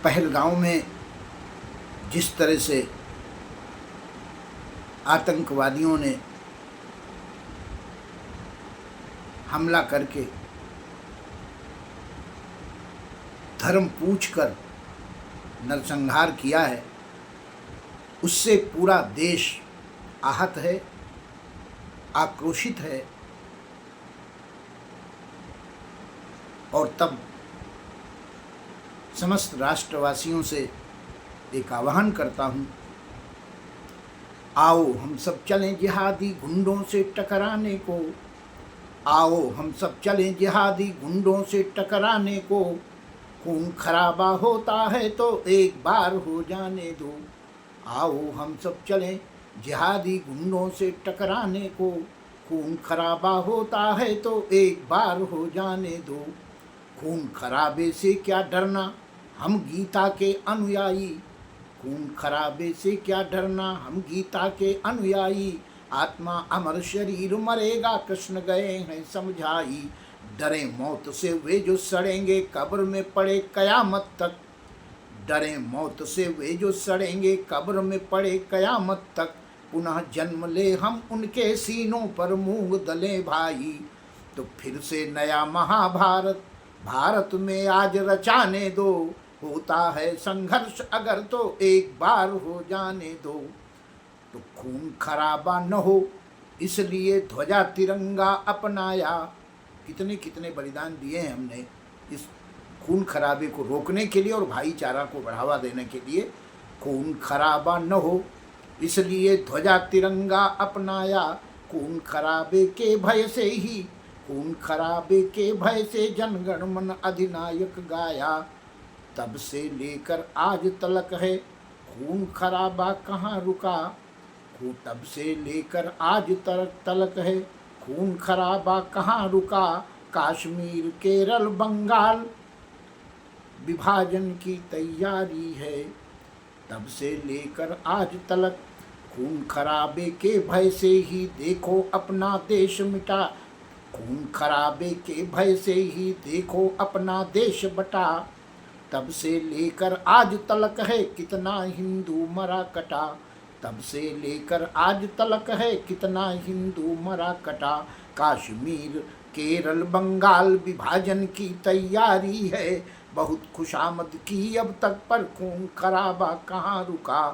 पहलगांव में जिस तरह से आतंकवादियों ने हमला करके धर्म पूछकर नरसंहार किया है, उससे पूरा देश आहत है, आक्रोशित है। और तब समस्त राष्ट्रवासियों से एक आह्वान करता हूँ, आओ हम सब चलें जिहादी गुंडों से टकराने को, आओ हम सब चलें जिहादी गुंडों से टकराने को। खून खराबा होता है तो एक बार हो जाने दो, आओ हम सब चलें जिहादी गुंडों से टकराने को। खून खराबा होता है तो एक बार हो जाने दो। खून खराबे से क्या डरना हम गीता के अनुयायी, खून खराबे से क्या डरना हम गीता के अनुयायी। आत्मा अमर शरीर मरेगा कृष्ण गए हैं समझाई। डरे मौत से वे जो सड़ेंगे कब्र में पड़े कयामत तक, डरे मौत से वे जो सड़ेंगे कब्र में पड़े कयामत तक। पुनः जन्म ले हम उनके सीनों पर मूंग दले भाई। तो फिर से नया महाभारत भारत में आज रचाने दो। होता है संघर्ष अगर तो एक बार हो जाने दो। तो खून खराबा न हो इसलिए ध्वजा तिरंगा अपनाया। कितने कितने बलिदान दिए हैं हमने इस खून खराबे को रोकने के लिए और भाईचारा को बढ़ावा देने के लिए। खून खराबा न हो इसलिए ध्वजा तिरंगा अपनाया। खून खराबे के भय से ही, खून खराबे के भय से जनगण मन अधिनायक गाया। तब से लेकर आज तलक है खून खराबा कहाँ रुका। तब से लेकर आज तलक है खून खराबा कहाँ रुका। कश्मीर केरल बंगाल विभाजन की तैयारी है। तब से लेकर आज तलक खून खराबे के भय से ही देखो अपना देश मिटा। खून खराबे के भय से ही देखो अपना देश बटा। तब से लेकर आज तलक है कितना हिंदू मरा कटा। तब से लेकर आज तलक है कितना हिंदू मरा कटा। कश्मीर केरल बंगाल विभाजन की तैयारी है। बहुत खुशामद की अब तक पर खून खराबा कहाँ रुका।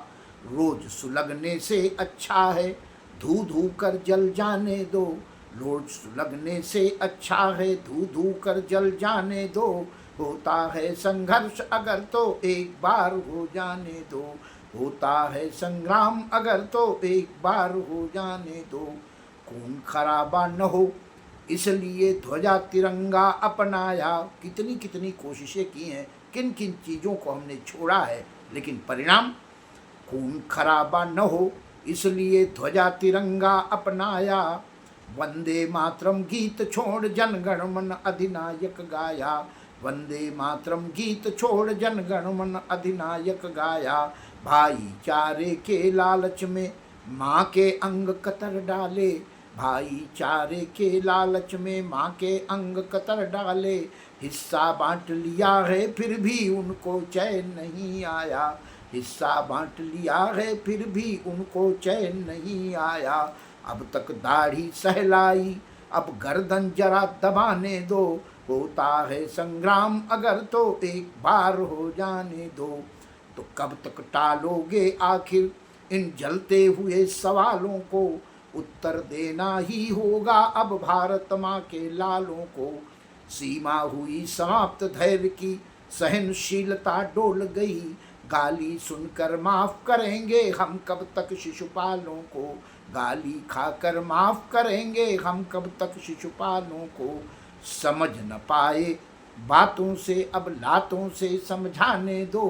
रोज सुलगने से अच्छा है धू धू कर जल जाने दो। रोज सुलगने से अच्छा है धू धू कर जल जाने दो। होता है संघर्ष अगर तो एक बार हो जाने दो। होता है संग्राम अगर तो एक बार हो जाने दो। खून खराबा न हो इसलिए ध्वजा तिरंगा अपनाया। कितनी कितनी कोशिशें की हैं, किन किन चीज़ों को हमने छोड़ा है, लेकिन परिणाम खून खराबा न हो इसलिए ध्वजा तिरंगा अपनाया। वंदे मातरम गीत छोड़ जनगण मन अधिनायक गाया। वंदे मातरम गीत छोड़ जनगण मन अधिनायक गाया। भाईचारे के लालच में माँ के अंग कतर डाले। भाईचारे के लालच में माँ के अंग कतर डाले। हिस्सा बांट लिया है फिर भी उनको चैन नहीं आया। हिस्सा बांट लिया है फिर भी उनको चैन नहीं आया। अब तक दाढ़ी सहलाई अब गर्दन जरा दबाने दो। होता है संग्राम अगर तो एक बार हो जाने दो। तो कब तक टालोगे आखिर इन जलते हुए सवालों को। उत्तर देना ही होगा अब भारत माँ के लालों को। सीमा हुई समाप्त धैर्य की सहनशीलता डोल गई। गाली सुनकर माफ करेंगे हम कब तक शिशुपालों को। गाली खाकर माफ करेंगे हम कब तक शिशुपालों को। समझ न पाए बातों से अब लातों से समझाने दो।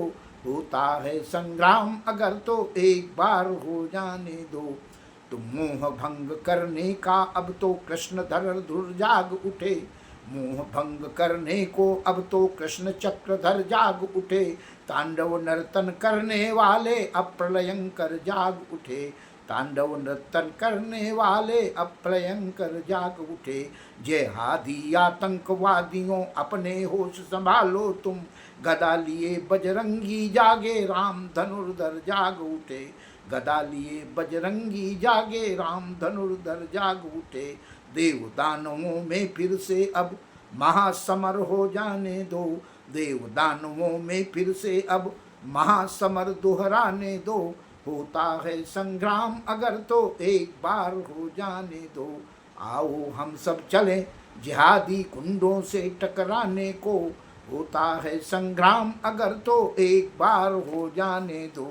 होता है संग्राम अगर तो एक बार हो जाने दो। तो मोह भंग करने का अब तो कृष्णधर धुर जाग उठे। मोह भंग करने को अब तो कृष्ण चक्रधर जाग उठे। तांडव नर्तन करने वाले अब प्रलयंकर जाग उठे। तांडव नर्तन करने वाले अब प्रलयंकर जाग उठे। जेहादी आतंकवादियों अपने होश संभालो तुम। गदा लिए बजरंगी जागे राम धनुर्धर जाग उठे, गदा लिए बजरंगी जागे राम धनुर्धर जाग उठे। देव दानवों में फिर से अब महासमर हो जाने दो, देव दानवों में फिर से अब महासमर दोहराने दो। होता है संग्राम अगर तो एक बार हो जाने दो। आओ हम सब चलें जिहादी गुंडों से टकराने को, होता है संग्राम अगर तो एक बार हो जाने दो।